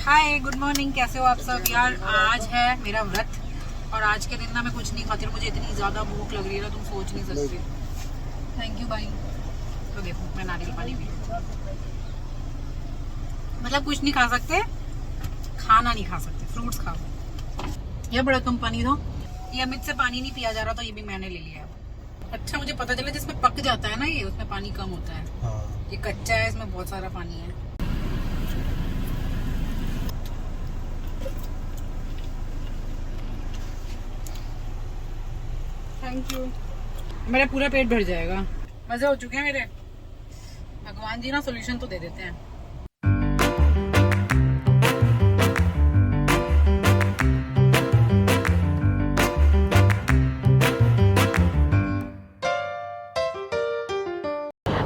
Hi good morning, कैसे हो आप सब। यार आज है मेरा व्रत और आज के दिन ना मैं कुछ नहीं खाती और मुझे इतनी ज़्यादा भूख लग रही है ना, तुम सोच नहीं सकते। थैंक यू भाई। तो देखो मैं नारियल पानी पी, मतलब कुछ नहीं खा सकते, खाना नहीं खा सकते, फ्रूट्स खाओ। ये बड़ा कम पानी था, ये अमित से पानी नहीं पिया जा रहा था, ये भी मैंने ले लिया। अच्छा मुझे पता चला जिसमें पक जाता है ना ये, उसमें पानी कम होता है। हाँ। ये कच्चा है, इसमें बहुत सारा पानी है। थैंक यू, मेरा पूरा पेट भर जाएगा। मजे हो चुके हैं मेरे। भगवान जी ना सॉल्यूशन तो दे देते हैं।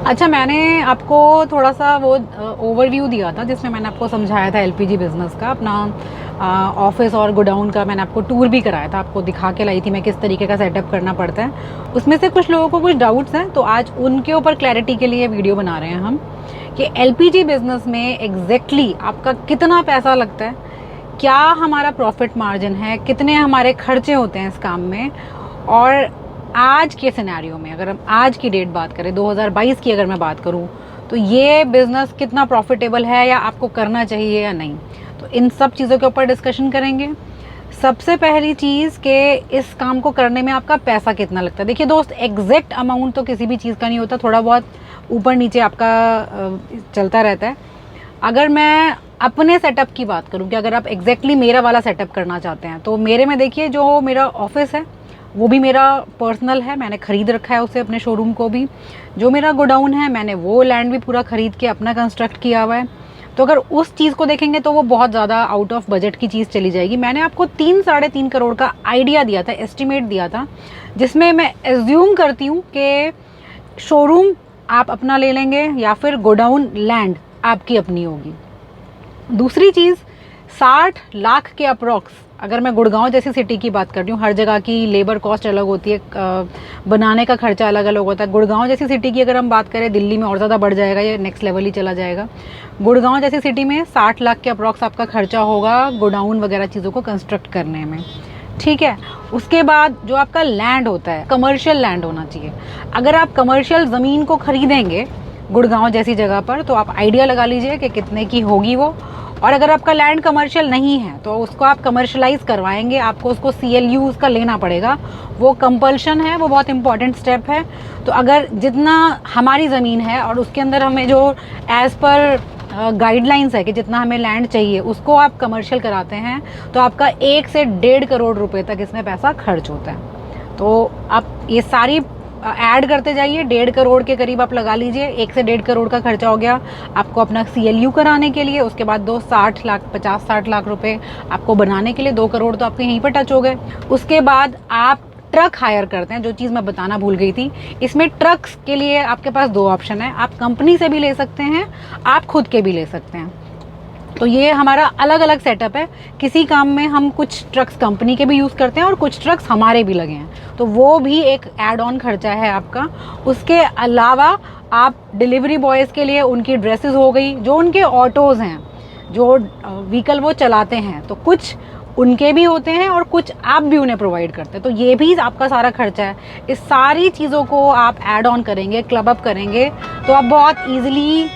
अच्छा, मैंने आपको थोड़ा सा वो ओवरव्यू दिया था जिसमें मैंने आपको समझाया था एलपीजी बिज़नेस का, अपना ऑफिस और गोडाउन का मैंने आपको टूर भी कराया था, आपको दिखा के लाई थी मैं किस तरीके का सेटअप करना पड़ता है। उसमें से कुछ लोगों को कुछ डाउट्स हैं, तो आज उनके ऊपर क्लैरिटी के लिए वीडियो बना रहे हैं हम कि एलपीजी बिज़नेस में एग्जैक्टली आपका कितना पैसा लगता है, क्या हमारा प्रॉफिट मार्जिन है, कितने हमारे खर्चे होते हैं इस काम में। और आज के सिनेरियो में अगर हम आज की डेट बात करें, 2022 की अगर मैं बात करूं, तो ये बिज़नेस कितना प्रॉफिटेबल है या आपको करना चाहिए या नहीं, तो इन सब चीज़ों के ऊपर डिस्कशन करेंगे। सबसे पहली चीज़ कि इस काम को करने में आपका पैसा कितना लगता है। देखिए दोस्त, एग्जैक्ट अमाउंट तो किसी भी चीज़ का नहीं होता, थोड़ा बहुत ऊपर नीचे आपका चलता रहता है। अगर मैं अपने सेटअप की बात करूं कि अगर आप एग्जैक्टली मेरा वाला सेटअप करना चाहते हैं, तो मेरे में देखिए जो मेरा ऑफिस है वो भी मेरा पर्सनल है, मैंने ख़रीद रखा है उसे, अपने शोरूम को भी। जो मेरा गोडाउन है मैंने वो लैंड भी पूरा ख़रीद के अपना कंस्ट्रक्ट किया हुआ है। तो अगर उस चीज़ को देखेंगे तो वो बहुत ज़्यादा आउट ऑफ बजट की चीज़ चली जाएगी। मैंने आपको 3-3.5 करोड़ का आइडिया दिया था, एस्टिमेट दिया था, जिसमें मैं एज्यूम करती हूँ कि शोरूम आप अपना ले लेंगे या फिर गोडाउन लैंड आपकी अपनी होगी। दूसरी चीज़, 60 लाख के अप्रॉक्स, अगर मैं गुड़गांव जैसी सिटी की बात कर रही हूँ, हर जगह की लेबर कॉस्ट अलग होती है, बनाने का खर्चा अलग अलग होता है। गुड़गांव जैसी सिटी की अगर हम बात करें, दिल्ली में और ज़्यादा बढ़ जाएगा, ये नेक्स्ट लेवल ही चला जाएगा। गुड़गांव जैसी सिटी में 60 लाख के अप्रॉक्स आपका खर्चा होगा गोडाउन वगैरह चीज़ों को कंस्ट्रक्ट करने में, ठीक है। उसके बाद जो आपका लैंड होता है, कमर्शियल लैंड होना चाहिए। अगर आप कमर्शियल ज़मीन को खरीदेंगे गुड़गांव जैसी जगह पर, तो आप आइडिया लगा लीजिए कि कितने की होगी वो। और अगर आपका लैंड कमर्शियल नहीं है तो उसको आप कमर्शलाइज करवाएंगे, आपको उसको CLU उसका लेना पड़ेगा, वो कंपल्शन है, वो बहुत इंपॉर्टेंट स्टेप है। तो अगर जितना हमारी ज़मीन है और उसके अंदर हमें जो एज़ पर गाइडलाइंस है कि जितना हमें लैंड चाहिए उसको आप कमर्शियल कराते हैं, तो आपका 1 से 1.5 करोड़ रुपए तक इसमें पैसा खर्च होता है। तो आप ये सारी ऐड करते जाइए, 1.5 करोड़ के करीब आप लगा लीजिए। 1 से 1.5 करोड़ का खर्चा हो गया आपको अपना CLU कराने के लिए। उसके बाद 50-60 लाख रुपए आपको बनाने के लिए, 2 करोड़ तो आपके यहीं पर टच हो गए। उसके बाद आप ट्रक हायर करते हैं, जो चीज़ मैं बताना भूल गई थी। इसमें ट्रक्स के लिए आपके पास 2 ऑप्शन है, आप कंपनी से भी ले सकते हैं, आप खुद के भी ले सकते हैं। तो ये हमारा अलग अलग सेटअप है। किसी काम में हम कुछ ट्रक्स कंपनी के भी यूज़ करते हैं और कुछ ट्रक्स हमारे भी लगे हैं, तो वो भी एक ऐड ऑन खर्चा है आपका। उसके अलावा आप डिलीवरी बॉयज़ के लिए उनकी ड्रेसेस हो गई, जो उनके ऑटोज़ हैं, जो व्हीकल वो चलाते हैं, तो कुछ उनके भी होते हैं और कुछ आप भी उन्हें प्रोवाइड करते हैं, तो ये भी आपका सारा खर्चा है। इस सारी चीज़ों को आप ऐड ऑन करेंगे, क्लब अप करेंगे, तो आप बहुत ईजिली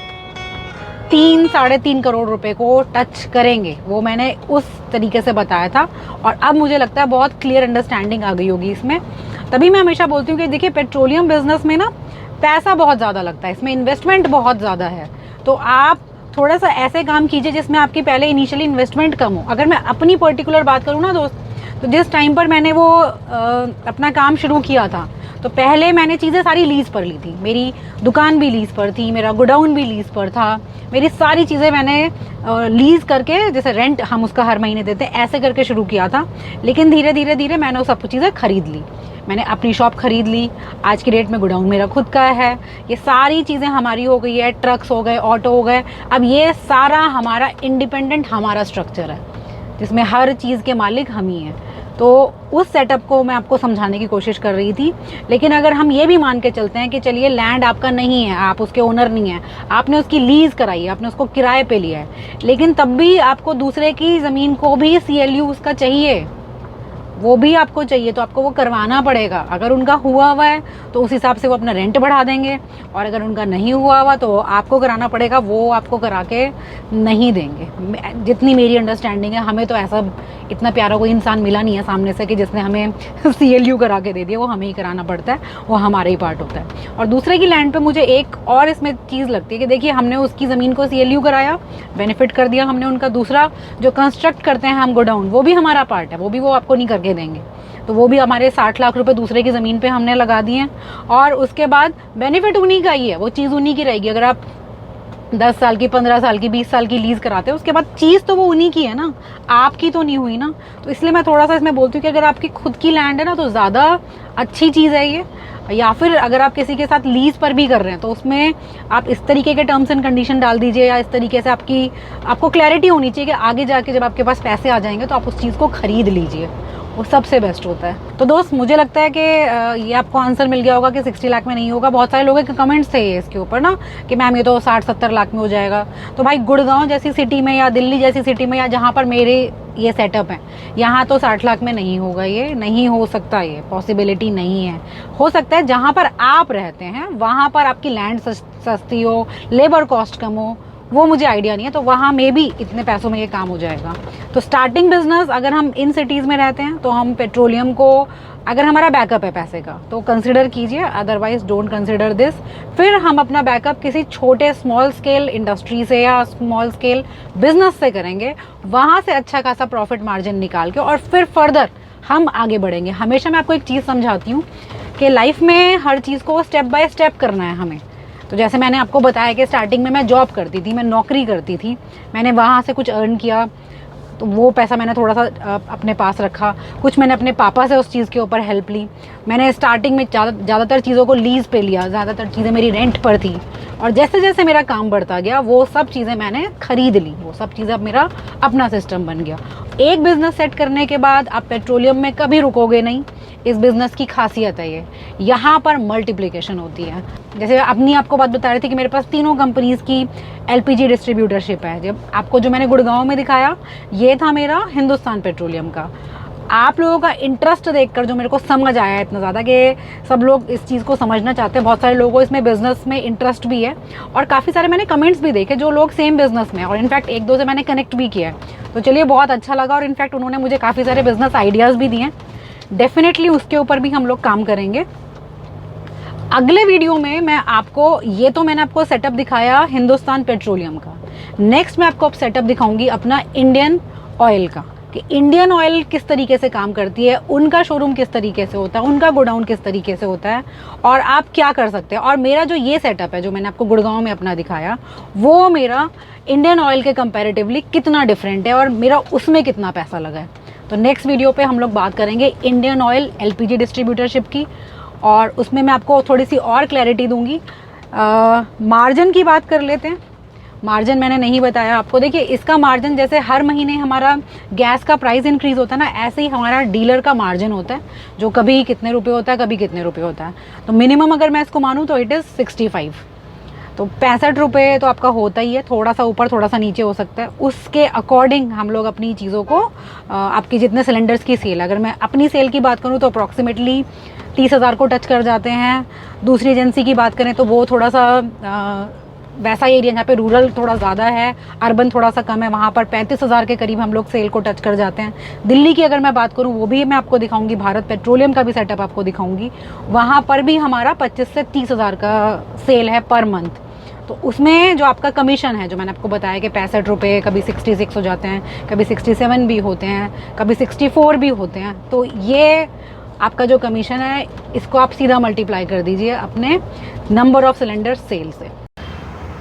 3-3.5 करोड़ रुपए को टच करेंगे। वो मैंने उस तरीके से बताया था और अब मुझे लगता है बहुत क्लियर अंडरस्टैंडिंग आ गई होगी इसमें। तभी मैं हमेशा बोलती हूँ कि देखिए, पेट्रोलियम बिजनेस में ना पैसा बहुत ज़्यादा लगता है, इसमें इन्वेस्टमेंट बहुत ज़्यादा है। तो आप थोड़ा सा ऐसे काम कीजिए जिसमें आपकी पहले इनिशियली इन्वेस्टमेंट कम हो। अगर मैं अपनी पर्टिकुलर बात करूँ ना दोस्त, तो जिस टाइम पर मैंने वो अपना काम शुरू किया था, तो पहले मैंने चीज़ें सारी लीज़ पर ली थी। मेरी दुकान भी लीज़ पर थी, मेरा गोडाउन भी लीज़ पर था, मेरी सारी चीज़ें मैंने लीज़ करके, जैसे रेंट हम उसका हर महीने देते हैं, ऐसे करके शुरू किया था। लेकिन धीरे धीरे मैंने वो सब चीज़ें खरीद ली। मैंने अपनी शॉप खरीद ली, आज की डेट में गोडाउन मेरा खुद का है, ये सारी चीज़ें हमारी हो गई है, ट्रक्स हो गए, ऑटो हो गए। अब ये सारा हमारा इंडिपेंडेंट हमारा स्ट्रक्चर है, जिसमें हर चीज़ के मालिक हम ही हैं। तो उस सेटअप को मैं आपको समझाने की कोशिश कर रही थी। लेकिन अगर हम ये भी मान के चलते हैं कि चलिए लैंड आपका नहीं है, आप उसके ओनर नहीं हैं, आपने उसकी लीज़ कराई है, आपने उसको किराए पे लिया है, लेकिन तब भी आपको दूसरे की ज़मीन को भी CLU उसका चाहिए, वो भी आपको चाहिए, तो आपको वो करवाना पड़ेगा। अगर उनका हुआ हुआ है तो उस हिसाब से वो अपना रेंट बढ़ा देंगे, और अगर उनका नहीं हुआ हुआ तो आपको कराना पड़ेगा, वो आपको करा के नहीं देंगे। जितनी मेरी अंडरस्टैंडिंग है, हमें तो ऐसा इतना प्यारा कोई इंसान मिला नहीं है सामने से कि जिसने हमें CLU करा के दे दिया, वो हमें ही कराना पड़ता है, वो हमारा ही पार्ट होता है। और दूसरे की लैंड पे मुझे एक और इसमें चीज़ लगती है कि देखिए हमने उसकी ज़मीन को CLU कराया, बेनिफिट कर दिया हमने उनका। दूसरा जो कंस्ट्रक्ट करते हैं हम गोडाउन, वो भी हमारा पार्ट है, वो भी वो आपको नहीं करके देंगे, तो वो भी हमारे 60 लाख रुपए दूसरे की ज़मीन पे हमने लगा दिए हैं, और उसके बाद बेनिफिट उन्हीं का ही है, वो चीज़ उन्हीं की रहेगी। अगर आप 10 साल की, 15 साल की, 20 साल की लीज़ कराते हो, उसके बाद चीज़ तो वो उन्हीं की है ना, आपकी तो नहीं हुई ना। तो इसलिए मैं थोड़ा सा इसमें बोलती हूँ कि अगर आपकी खुद की लैंड है ना तो ज़्यादा अच्छी चीज़ है ये। या फिर अगर आप किसी के साथ लीज़ पर भी कर रहे हैं तो उसमें आप इस तरीके के टर्म्स एंड कंडीशन डाल दीजिए, या इस तरीके से आपको क्लैरिटी होनी चाहिए कि आगे जाके जब आपके पास पैसे आ जाएंगे तो आप उस चीज़ को ख़रीद लीजिए, वो सबसे बेस्ट होता है। तो दोस्त, मुझे लगता है कि ये आपको आंसर मिल गया होगा कि 60 लाख में नहीं होगा। बहुत सारे लोगों के कमेंट्स थे इसके ऊपर ना कि मैम ये तो 60-70 लाख में हो जाएगा। तो भाई गुड़गांव जैसी सिटी में या दिल्ली जैसी सिटी में या जहाँ पर मेरे ये सेटअप है, यहाँ तो 60 लाख में नहीं होगा, ये नहीं हो सकता, ये पॉसिबिलिटी नहीं है। हो सकता है जहाँ पर आप रहते हैं वहाँ पर आपकी लैंड सस्ती हो, लेबर कॉस्ट कम हो, वो मुझे आइडिया नहीं है, तो वहाँ में भी इतने पैसों में ये काम हो जाएगा। तो स्टार्टिंग बिजनेस अगर हम इन सिटीज़ में रहते हैं तो हम पेट्रोलियम को, अगर हमारा बैकअप है पैसे का तो कंसिडर कीजिए, अदरवाइज डोंट कंसिडर दिस। फिर हम अपना बैकअप किसी छोटे स्मॉल स्केल इंडस्ट्री से या स्मॉल स्केल बिजनेस से करेंगे, वहाँ से अच्छा खासा प्रॉफिट मार्जिन निकाल के, और फिर फर्दर हम आगे बढ़ेंगे। हमेशा मैं आपको एक चीज़ समझाती हूँ कि लाइफ में हर चीज़ को स्टेप बाय स्टेप करना है हमें। तो जैसे मैंने आपको बताया कि स्टार्टिंग में मैं जॉब करती थी, मैं नौकरी करती थी, मैंने वहाँ से कुछ अर्न किया, तो वो पैसा मैंने थोड़ा सा अपने पास रखा, कुछ मैंने अपने पापा से उस चीज़ के ऊपर हेल्प ली। मैंने स्टार्टिंग में ज़्यादातर चीज़ों को लीज़ पे लिया, ज़्यादातर चीज़ें मेरी रेंट पर थी, और जैसे जैसे मेरा काम बढ़ता गया वो सब चीज़ें मैंने खरीद ली, वो सब चीज़ें अब मेरा अपना सिस्टम बन गया। एक बिज़नेस सेट करने के बाद आप पेट्रोलियम में कभी रुकोगे नहीं, इस बिज़नेस की खासियत है ये, यहाँ पर मल्टीप्लिकेशन होती है। जैसे अपनी आपको बात बता रही थी कि मेरे पास 3 कंपनीज़ की LPG डिस्ट्रीब्यूटरशिप है। जब आपको जो मैंने गुड़गांव में दिखाया, ये था मेरा हिंदुस्तान पेट्रोलियम का। आप लोगों का इंटरेस्ट देखकर जो मेरे को समझ आया है इतना ज़्यादा कि सब लोग इस चीज़ को समझना चाहते हैं, बहुत सारे लोगों को इसमें बिज़नेस में इंटरेस्ट भी है, और काफ़ी सारे मैंने कमेंट्स भी देखे जो लोग सेम बिज़नेस में, और इनफैक्ट 1-2 से मैंने कनेक्ट भी किया है। तो चलिए, बहुत अच्छा लगा, और इनफैक्ट उन्होंने मुझे काफ़ी सारे बिज़नेस आइडियाज़ भी दिए। डेफिनेटली उसके ऊपर भी हम लोग काम करेंगे। अगले वीडियो में मैं आपको, ये तो मैंने आपको सेटअप दिखाया हिंदुस्तान पेट्रोलियम का, नेक्स्ट मैं आपको अब सेटअप दिखाऊंगी अपना इंडियन ऑयल का, कि इंडियन ऑयल किस तरीके से काम करती है, उनका शोरूम किस तरीके से होता है, उनका गोडाउन किस तरीके से होता है, और आप क्या कर सकते हैं। और मेरा जो ये सेटअप है जो मैंने आपको गुड़गांव में अपना दिखाया, वो मेरा इंडियन ऑयल के कंपैरेटिवली कितना डिफरेंट है और मेरा उसमें कितना पैसा लगा है। तो नेक्स्ट वीडियो पे हम लोग बात करेंगे इंडियन ऑयल LPG डिस्ट्रीब्यूटरशिप की, और उसमें मैं आपको थोड़ी सी और क्लैरिटी दूंगी। मार्जिन की बात कर लेते हैं। मार्जिन मैंने नहीं बताया आपको। देखिए, इसका मार्जिन जैसे हर महीने हमारा गैस का प्राइस इंक्रीज़ होता है ना, ऐसे ही हमारा डीलर का मार्जिन होता है, जो कभी कितने रुपए होता है, कभी कितने रुपए होता है। तो मिनिमम अगर मैं इसको मानूँ तो इट इज़ 65, तो 65 रुपये तो आपका होता ही है, थोड़ा सा ऊपर थोड़ा सा नीचे हो सकता है। उसके अकॉर्डिंग हम लोग अपनी चीज़ों को, आपकी जितने सिलेंडर्स की सेल, अगर मैं अपनी सेल की बात करूँ तो अप्रॉक्सीमेटली 30,000 को टच कर जाते हैं। दूसरी एजेंसी की बात करें तो वो थोड़ा सा वैसा एरिया जहाँ पे रूरल थोड़ा ज़्यादा है, अर्बन थोड़ा सा कम है, वहाँ पर 35,000 के करीब हम लोग सेल को टच कर जाते हैं। दिल्ली की अगर मैं बात करूँ, वो भी मैं आपको दिखाऊंगी, भारत पेट्रोलियम का भी सेटअप आपको दिखाऊंगी, वहाँ पर भी हमारा 25 से 30,000 का सेल है पर मंथ। तो उसमें जो आपका कमीशन है, जो मैंने आपको बताया कि 65 रुपये, कभी 66 हो जाते हैं, कभी 67 भी होते हैं, कभी 64 भी होते हैं, तो ये आपका जो कमीशन है, इसको आप सीधा मल्टीप्लाई कर दीजिए अपने नंबर ऑफ सिलेंडर सेल से।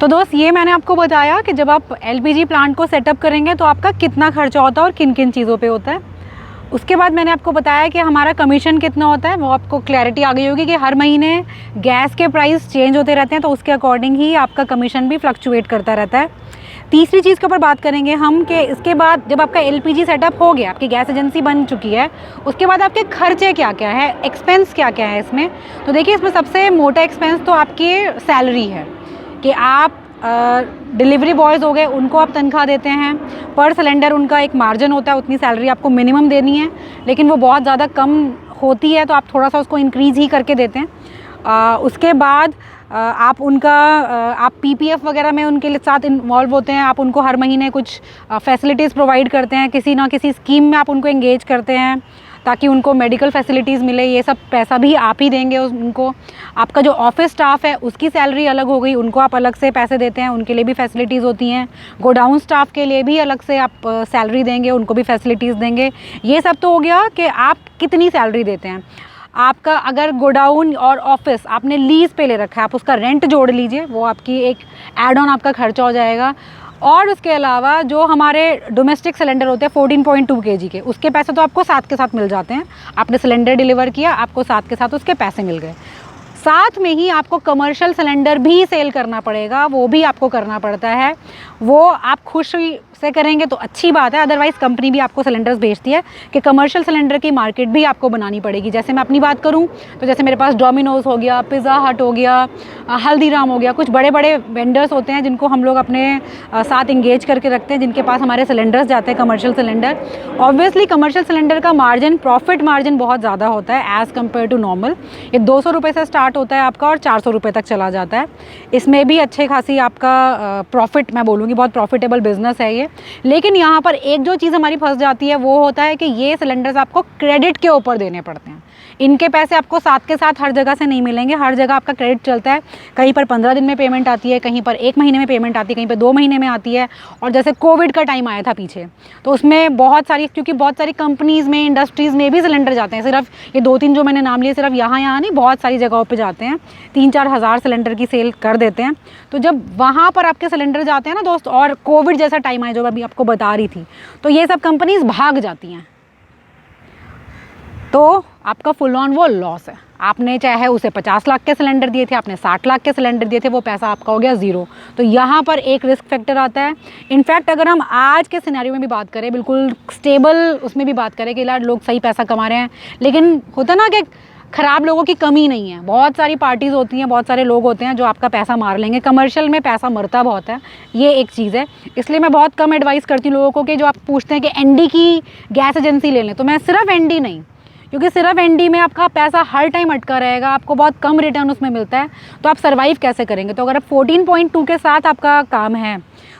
तो दोस्त, ये मैंने आपको बताया कि जब आप LPG प्लांट को सेटअप करेंगे तो आपका कितना खर्चा होता है और किन किन चीज़ों पे होता है। उसके बाद मैंने आपको बताया कि हमारा कमीशन कितना होता है, वो आपको क्लैरिटी आ गई होगी कि हर महीने गैस के प्राइस चेंज होते रहते हैं, तो उसके अकॉर्डिंग ही आपका कमीशन भी फ्लक्चुएट करता रहता है। तीसरी चीज़ के ऊपर बात करेंगे हम कि इसके बाद जब आपका एलपीजी सेटअप हो गया, आपकी गैस एजेंसी बन चुकी है, उसके बाद आपके खर्चे क्या क्या है, एक्सपेंस क्या क्या है इसमें। तो देखिए इसमें सबसे मोटा एक्सपेंस तो आपकी सैलरी है कि आप डिलीवरी बॉयज़ हो गए, उनको आप तनख्वाह देते हैं, पर सिलेंडर उनका एक मार्जिन होता है, उतनी सैलरी आपको मिनिमम देनी है, लेकिन वो बहुत ज़्यादा कम होती है तो आप थोड़ा सा उसको इंक्रीज़ ही करके देते हैं। उसके बाद आप उनका आप पीपीएफ वगैरह में उनके साथ इन्वॉल्व होते हैं, आप उनको हर महीने कुछ फैसिलिटीज़ प्रोवाइड करते हैं, किसी ना किसी स्कीम में आप उनको एंगेज करते हैं ताकि उनको मेडिकल फैसिलिटीज़ मिले, ये सब पैसा भी आप ही देंगे उनको। आपका जो ऑफिस स्टाफ है उसकी सैलरी अलग हो गई, उनको आप अलग से पैसे देते हैं, उनके लिए भी फैसिलिटीज़ होती हैं। गोडाउन स्टाफ के लिए भी अलग से आप सैलरी देंगे, उनको भी फैसिलिटीज़ देंगे। ये सब तो हो गया कि आप कितनी सैलरी देते हैं। आपका अगर गोडाउन और ऑफिस आपने लीज़ पे ले रखा है, आप उसका रेंट जोड़ लीजिए, वो आपकी एक ऐड ऑन आपका खर्चा हो जाएगा। और उसके अलावा जो हमारे डोमेस्टिक सिलेंडर होते हैं 14.2 kg के, उसके पैसे तो आपको साथ के साथ मिल जाते हैं। आपने सिलेंडर डिलीवर किया, आपको साथ के साथ उसके पैसे मिल गए। साथ में ही आपको कमर्शियल सिलेंडर भी सेल करना पड़ेगा, वो भी आपको करना पड़ता है। वो आप खुशी से करेंगे तो अच्छी बात है, अदरवाइज़ कंपनी भी आपको सिलेंडर्स भेजती है कि कमर्शियल सिलेंडर की मार्केट भी आपको बनानी पड़ेगी। जैसे मैं अपनी बात करूं तो जैसे मेरे पास डोमिनोज़ हो गया, पिज़्ज़ा हट हो गया, हल्दीराम हो गया, कुछ बड़े बड़े वेंडर्स होते हैं जिनको हम लोग अपने साथ इंगेज करके रखते हैं, जिनके पास हमारे सिलेंडर्स जाते हैं commercial cylinder. Obviously commercial cylinder का मार्जिन, प्रॉफिट मार्जिन बहुत ज़्यादा होता है एज़ कम्पेयर टू नॉर्मल। ये 200 रुपये से स्टार्ट होता है आपका और 400 रुपये तक चला जाता है। इसमें भी अच्छे खासी आपका प्रॉफिट, मैं बोलूँगी बहुत प्रॉफिटेबल बिजनेस है ये। लेकिन यहाँ पर एक जो चीज़ हमारी फंस जाती है वो होता है कि ये सिलेंडर्स आपको क्रेडिट के ऊपर देने पड़ते हैं। इनके पैसे आपको साथ के साथ हर जगह से नहीं मिलेंगे, हर जगह आपका क्रेडिट चलता है। कहीं पर 15 दिन में पेमेंट आती है, कहीं पर 1 महीने में पेमेंट आती है, कहीं पर 2 महीने में आती है। और जैसे कोविड का टाइम आया था पीछे, तो उसमें बहुत सारी, क्योंकि बहुत सारी कंपनीज़ में, इंडस्ट्रीज़ में भी सिलेंडर जाते हैं, सिर्फ ये 2-3 जो मैंने नाम लिए सिर्फ यहाँ नहीं, बहुत सारी जगहों पर जाते हैं, 3-4 हज़ार सिलेंडर की सेल कर देते हैं। तो जब वहाँ पर आपके सिलेंडर जाते हैं ना दोस्त, और कोविड जैसा टाइम आया जो अभी आपको बता रही थी, तो ये सब कंपनीज़ भाग जाती हैं, तो आपका फुल ऑन वो लॉस है। आपने चाहे उसे 50 लाख के सिलेंडर दिए थे, आपने 60 लाख के सिलेंडर दिए थे, वो पैसा आपका हो गया ज़ीरो। तो यहाँ पर एक रिस्क फैक्टर आता है। इनफैक्ट अगर हम आज के सिनेरियो में भी बात करें, बिल्कुल स्टेबल उसमें भी बात करें कि यार लोग सही पैसा कमा रहे हैं, लेकिन होता ना कि ख़राब लोगों की कमी नहीं है। बहुत सारी पार्टीज़ होती हैं, बहुत सारे लोग होते हैं जो आपका पैसा मार लेंगे। कमर्शियल में पैसा मरता बहुत है, ये एक चीज़ है। इसलिए मैं बहुत कम एडवाइस करती हूँ लोगों को कि जो आप पूछते हैं कि एनडी की गैस एजेंसी ले लें, तो मैं सिर्फ एनडी नहीं, क्योंकि सिर्फ एनडी में आपका पैसा हर टाइम अटका रहेगा, आपको बहुत कम रिटर्न उसमें मिलता है, तो आप सर्वाइव कैसे करेंगे। तो अगर आप 14.2 के साथ आपका काम है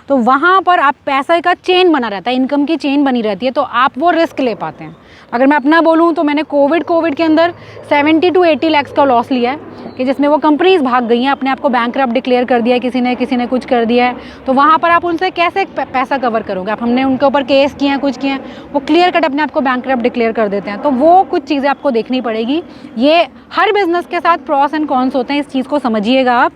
तो वहाँ पर आप पैसे का चेन बना रहता है, इनकम की चेन बनी रहती है, तो आप वो रिस्क ले पाते हैं। अगर मैं अपना बोलूँ तो मैंने कोविड के अंदर 70 to 80 लाख का लॉस लिया है, कि जिसमें वो कंपनीज भाग गई हैं, अपने आप को बैंकरप्ट डिक्लेयर कर दिया है, किसी ने कुछ कर दिया है। तो वहाँ पर आप उनसे कैसे पैसा कवर करोगे। आप, हमने उनके ऊपर केस किए हैं, कुछ किए हैं, वो क्लियर कट अपने आप को बैंकरप्ट डिक्लेयर कर देते हैं। तो वो कुछ चीज़ें आपको देखनी पड़ेगी। ये हर बिजनेस के साथ प्रॉस एंड कॉन्स होते हैं, इस चीज़ को समझिएगा आप।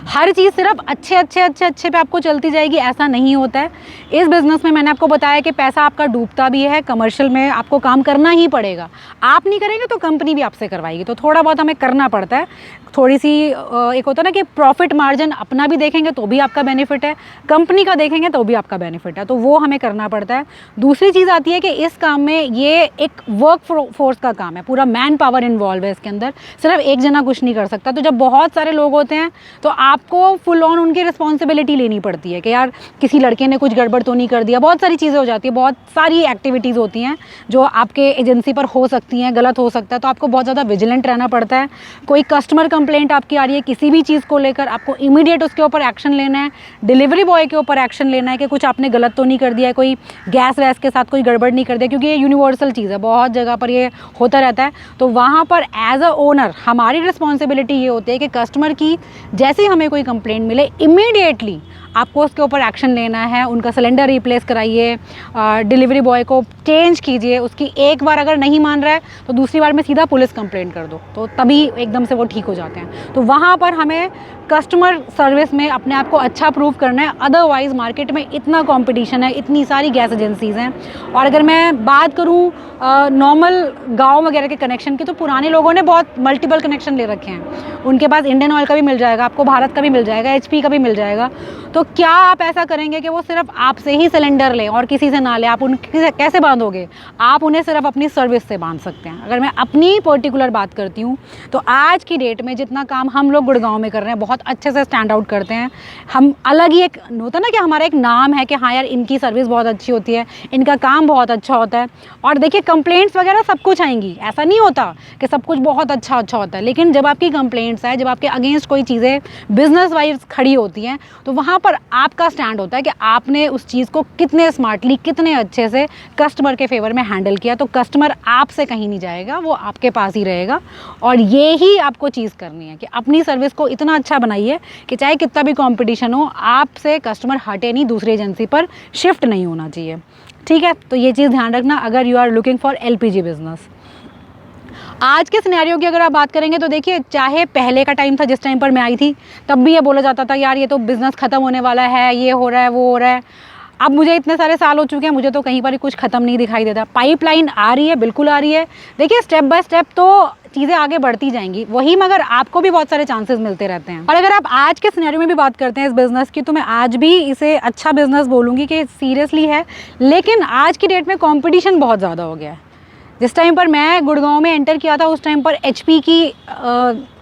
हर चीज़ सिर्फ अच्छे पे आपको चलती जाएगी, ऐसा नहीं होता है। इस बिज़नेस में मैंने आपको बताया कि पैसा आपका डूबता भी है, कमर्शियल में आपको काम करना ही पड़ेगा। आप नहीं करेंगे तो कंपनी भी आपसे करवाएगी, तो थोड़ा बहुत हमें करना पड़ता है। थोड़ी सी एक होता है ना कि प्रॉफिट मार्जिन अपना भी देखेंगे तो भी आपका बेनिफिट है, कंपनी का देखेंगे तो भी आपका बेनिफिट है, तो वो हमें करना पड़ता है। दूसरी चीज़ आती है कि इस काम में ये एक वर्क फोर्स का काम है, पूरा मैन पावर इन्वॉल्व है इसके अंदर, सिर्फ एक जना कुछ नहीं कर सकता। तो जब बहुत सारे लोग होते हैं तो आपको फुल ऑन उनकी रिस्पॉन्सिबिलिटी लेनी पड़ती है कि यार किसी लड़के ने कुछ गड़बड़ तो नहीं कर दिया। बहुत सारी चीज़ें हो जाती है, बहुत सारी एक्टिविटीज़ होती हैं जो आपके एजेंसी पर हो सकती हैं, गलत हो सकता है, तो आपको बहुत ज़्यादा विजिलेंट रहना पड़ता है। कोई कस्टमर कंप्लेंट आपकी आ रही है किसी भी चीज़ को लेकर, आपको इमीडिएट उसके ऊपर एक्शन लेना है, डिलीवरी बॉय के ऊपर एक्शन लेना है कि कुछ आपने गलत तो नहीं कर दिया है, कोई गैस वैस के साथ कोई गड़बड़ नहीं कर दिया, क्योंकि ये यूनिवर्सल चीज़ है, बहुत जगह पर ये होता रहता है। तो वहाँ पर एज अ ओनर हमारी रिस्पॉन्सिबिलिटी ये होती है कि कस्टमर की जैसे ही हमें कोई कंप्लेंट मिले इमीडिएटली आपको उसके ऊपर एक्शन लेना है। उनका सिलेंडर रिप्लेस कराइए, डिलीवरी बॉय को चेंज कीजिए, उसकी एक बार अगर नहीं मान रहा है तो दूसरी बार में सीधा पुलिस कंप्लेंट कर दो, तो तभी एकदम से वो ठीक हो जाते हैं। तो वहाँ पर हमें कस्टमर सर्विस में अपने आप को अच्छा प्रूव करना है, अदरवाइज़ मार्केट में इतना कंपटीशन है, इतनी सारी गैस एजेंसीज़ हैं। और अगर मैं बात करूँ नॉर्मल गाँव वगैरह के कनेक्शन की, तो पुराने लोगों ने बहुत मल्टीपल कनेक्शन ले रखे हैं, उनके पास इंडियन ऑयल का भी मिल जाएगा, आपको भारत भारत का भी मिल जाएगा, HP का भी मिल जाएगा। तो क्या आप ऐसा करेंगे कि वो सिर्फ आपसे ही सिलेंडर लें और किसी से ना लें? आप उनसे कैसे बांधोगे? आप उन्हें सिर्फ अपनी सर्विस से बांध सकते हैं। अगर मैं अपनी पर्टिकुलर बात करती हूँ तो आज की डेट में जितना काम हम लोग गुड़गांव में कर रहे हैं, बहुत अच्छे से स्टैंड आउट करते हैं। हम अलग ही एक होता है ना कि हमारा एक नाम है कि हाँ यार, इनकी सर्विस बहुत अच्छी होती है, इनका काम बहुत अच्छा होता है। और देखिए, कंप्लेंट्स वगैरह सब कुछ आएंगी, ऐसा नहीं होता कि सब कुछ बहुत अच्छा होता है। लेकिन जब आपकी कंप्लेंट्स आए, जब आपके अगेंस्ट कोई चीज़ें बिजनेस वाइज खड़ी होती हैं, तो वहाँ पर आपका स्टैंड होता है कि आपने उस चीज़ को कितने स्मार्टली, कितने अच्छे से कस्टमर के फेवर में हैंडल किया। तो कस्टमर आपसे कहीं नहीं जाएगा, वो आपके पास ही रहेगा। और ये ही आपको चीज़ करनी है कि अपनी सर्विस को इतना अच्छा बनाइए कि चाहे कितना भी कंपटीशन हो, आपसे कस्टमर हटे नहीं, दूसरी एजेंसी पर शिफ्ट नहीं होना चाहिए। ठीक है, तो ये चीज़ ध्यान रखना अगर you are looking for LPG business. आज के सिनेरियो की अगर आप बात करेंगे तो देखिए, चाहे पहले का टाइम था जिस टाइम पर मैं आई थी, तब भी ये बोला जाता था यार ये तो बिज़नेस ख़त्म होने वाला है, ये हो रहा है, वो हो रहा है। अब मुझे इतने सारे साल हो चुके हैं, मुझे तो कहीं पर ही कुछ ख़त्म नहीं दिखाई देता। पाइपलाइन आ रही है, बिल्कुल आ रही है। देखिए, स्टेप बाय स्टेप तो चीज़ें आगे बढ़ती जाएंगी, वही मगर आपको भी बहुत सारे चांसेस मिलते रहते हैं। और अगर आप आज के सिनेरियो में भी बात करते हैं इस बिज़नेस की, तो मैं आज भी इसे अच्छा बिज़नेस बोलूँगी कि सीरियसली है। लेकिन आज की डेट में कॉम्पिटिशन बहुत ज़्यादा हो गया है। जिस टाइम पर मैं गुड़गांव में एंटर किया था, उस टाइम पर HP की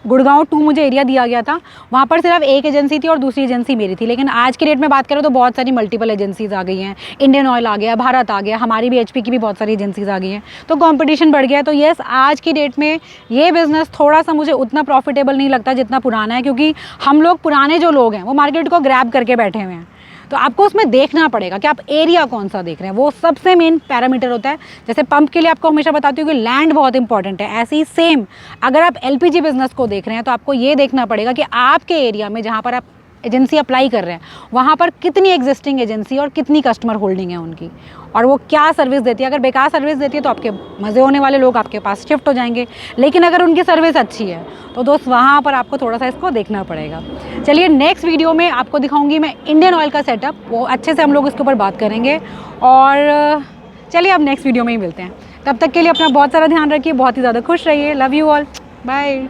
गुड़गांव 2 मुझे एरिया दिया गया था। वहाँ पर सिर्फ एक एजेंसी थी और दूसरी एजेंसी मेरी थी। लेकिन आज की डेट में बात करें तो बहुत सारी मल्टीपल एजेंसीज आ गई हैं। इंडियन ऑयल आ गया, भारत आ गया, हमारी भी HP की भी बहुत सारी एजेंसीज आ गई हैं। तो कंपटीशन बढ़ गया है। तो येस, आज की डेट में ये बिज़नेस थोड़ा सा मुझे उतना प्रॉफिटेबल नहीं लगता जितना पुराना है, क्योंकि हम लोग पुराने जो लोग हैं वो मार्केट को ग्रैब करके बैठे हुए हैं। तो आपको उसमें देखना पड़ेगा कि आप एरिया कौन सा देख रहे हैं, वो सबसे मेन पैरामीटर होता है। जैसे पंप के लिए आपको हमेशा बताती हूँ कि लैंड बहुत इंपॉर्टेंट है, ऐसे ही सेम अगर आप LPG बिजनेस को देख रहे हैं तो आपको ये देखना पड़ेगा कि आपके एरिया में जहाँ पर आप एजेंसी अप्लाई कर रहे हैं, वहाँ पर कितनी एग्जिस्टिंग एजेंसी और कितनी कस्टमर होल्डिंग है उनकी, और वो क्या सर्विस देती है। अगर बेकार सर्विस देती है तो आपके मज़े होने वाले लोग आपके पास शिफ्ट हो जाएंगे। लेकिन अगर उनकी सर्विस अच्छी है तो दोस्त, वहाँ पर आपको थोड़ा सा इसको देखना पड़ेगा। चलिए, नेक्स्ट वीडियो में आपको दिखाऊंगी मैं इंडियन ऑयल का सेटअप, वो अच्छे से हम लोग इसके ऊपर बात करेंगे। और चलिए, अब नेक्स्ट वीडियो में ही मिलते हैं। तब तक के लिए अपना बहुत सारा ध्यान रखिए, बहुत ही ज़्यादा खुश रहिए। Love you all, bye.